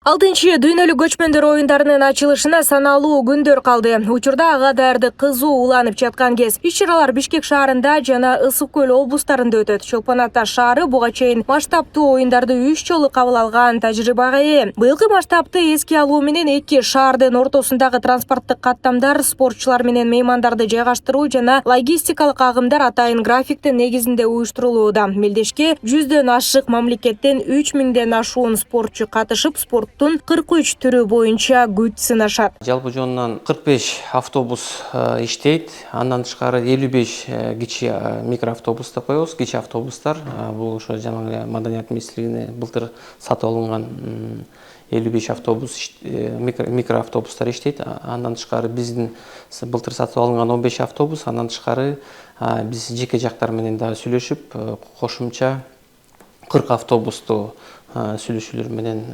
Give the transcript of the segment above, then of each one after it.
6 дүйнөлүк көчмөндөр оюндарынын ачылышына саналуу күндөр калды. Учурда ага даярдык кызуу уланып жаткан кез. Иш-чаралар Бишкек шаарында жана Ысык көл облустарында өтөт. Чолпон Ата шаары буга чейин масштабтуу оюндарды 3 жолу кабыл алган тажрыйбага ээ. Быйылкы масштабты эске алуу менен эки шаардын ортосундагы транспорттук каттамдар, спортчулар менен меймандарды жайгаштыруу жана логистикалык агымдар атайын графиктин негизинде уюштурулууда. Мелдешке 100дөн ашык мамлекеттен 3000ден ашуун спортчу катышып, спорттун 43 түрү боюнча күч сынашат. Жалпы жонунан 45 автобус иштейт. Андан тышкары 55 кичи микроавтобус деп коебуз. Кичи автобустар. Бул ошо жаңы Маданият министрлигине былтыр сатып алынган 55 автобус, микроавтобустар иштейт. Андан тышкары биздин былтыр сатып алынган 15 автобус. Андан тышкары биз жеке жактар менен дагы сүйлөшүп, кошумча 40 автобусту сүйлөшүүлөр менен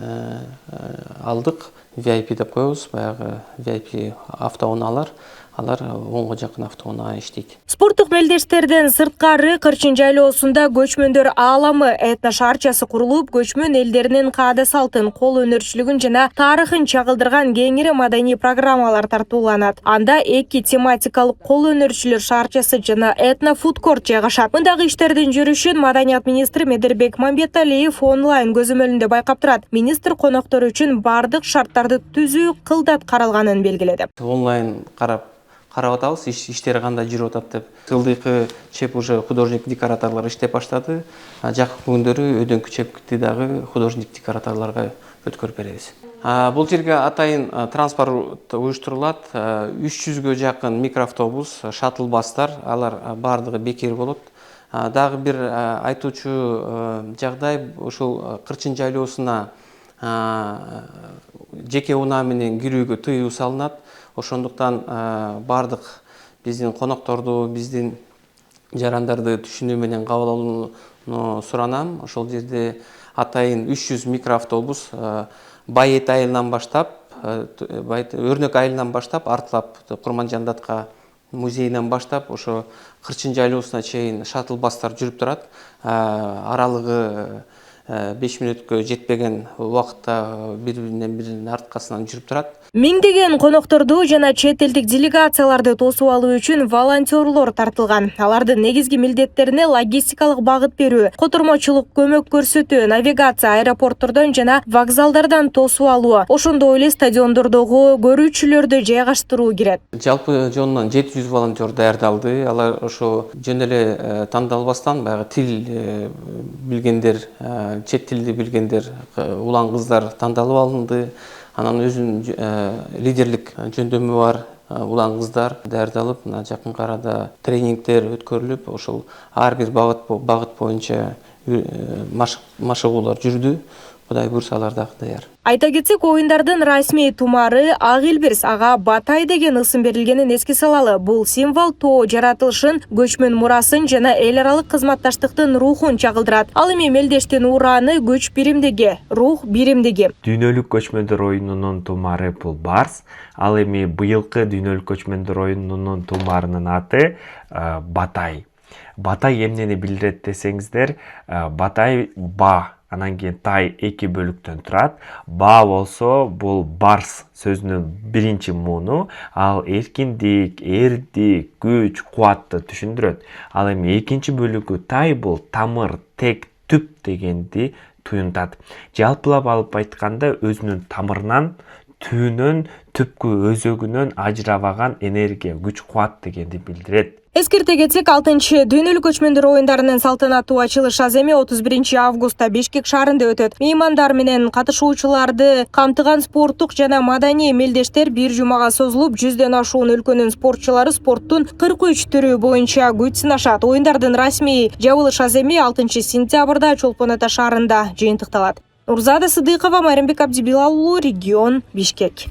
алдык. VIP деп коебуз, баягы VIP автоунаалар. Алар 10га жакын автоунаа иштейт. Спорттук мелдештерден сырткары Кырчын жайлоосунда көчмөндөр ааламы этно шаарчасы курулуп, көчмөн элдеринин каада салтын, кол өнөрчүлүгүн жана тарыхын чагылдырган кеңири маданий программалар тартууланат. Анда эки тематикалык кол өнөрчүлөр шаарчасы жана этно фудкорт жайгашат. Мындагы иштердин жүрүшүн Маданият министри Медербек Мамбеталиев онлайн көзөмөлүндө байкап турат. Министр коноктор үчүн бардык шарттарды түзүү кылдат каралганын белгиледи. Онлайн карап атабыз, иштери кандай жүрүп атат деп. Ылдыйкы чеп уже художник-декораторлор иштеп баштады. Жакын күндөрү өйдөнкү чепти дагы художник-декораторлорго өткөрүп беребиз. Бул жерге атайын транспорт уюштурулат. 300гө жакын микроавтобус, шаттл-бастар, алар бардыгы бекер болот. Дагы бир айтуучу жагдай ушул Кырчын жайлоосуна жеке унаа менен кирүүгө тыюу салынат. Ошондуктан бардык биздин конокторду, биздин жарандарды түшүнүү менен кабыл алууну суранам. Ошол жерде атайын 300 микроавтобус Байет айылынан баштап, Өрнөк айылынан баштап, артлап Курманжан датка музейинен баштап, ошо Кырчын жайлоосуна чейин шаттл-бастар жүрүп турат. Аралыгы 5 мүнөткө жетпеген убакытта бири-биринен арткасынан жүрүп турат. Миңдеген конокторду жана чет элдик делегацияларды тосуп алуу үчүн волонтерлор тартылган. Алардын негизги милдеттерине логистикалык багыт берүү, котормочулук көмөк көрсөтүү, навигация, аэропорттордон жана вокзалдардан тосуп алуу, ошондой эле стадиондордогу көрүүчүлөрдү жайгаштыруу кирет. Жалпы жонунан 700 волонтер даярдалды. Алар ошо жөн эле тандалбастан баягы тил билгендер, чет тилди билгендер, улан кыздар тандалып алынды. Анан өзүнүн лидерлик жөндөмү бар улан кыздар даярдалып, жакын арада тренингдер өткөрүлүп, ошол ар бир багыт боюнча машыгуулар жүрдү. Кудай буйрса алар дагы даяр. Айта кетсек, оюндардын расмий тумары ак илбирс, ага Батай деген ысым берилгенин эске салалы. Бул символ тоо жаратылышын, көчмөн мурасын жана эл аралык кызматташтыктын рухун чагылдырат. Ал эми мелдештин ураны күч биримдиги, рух биримдиги. Дүйнөлүк көчмөндөр оюнунун тумары бул барс. Ал эми быйылкы дүйнөлүк көчмөндөр оюнунун тумарынын аты Батай. Батай эмнени билдирет десеңиздер, Батай ба. Анан кийин тай эки бөлүктөн турат. Ба болсо бул барс сөзүнүн биринчи мууну, ал эркиндик, эрдик, күч, кубатты түшүндүрөт. Ал эми экинчи бөлүгү тай бул тамыр, тек, түп дегенди туюнтат. Жалпылап алып айтканда өзүнүн тамырынан, түбүнөн, түпкү өзөгүнөн ажырабаган энергия, күч, кубат дегенди билдирет. Эскерте кетсек, 6 дүйнөлүк көчмөндөр оюндарынын салтанаттуу ачылыш аземи 31 августта Бишкек шаарында өтөт. Меймандар менен катышуучуларды камтыган спорттук жана маданий мелдештер бир жумага созулуп, 100дөн ашуун өлкөнүн спортчулары спорттун 43 түрү боюнча күч сынашат. Оюндардын расмий жабылыш аземи 6 сентябрда Чолпон Ата шаарында жыйынтыкталат. Нурзада Сыдыкова, Майрамбек Абдибилал уулу, регион, Бишкек.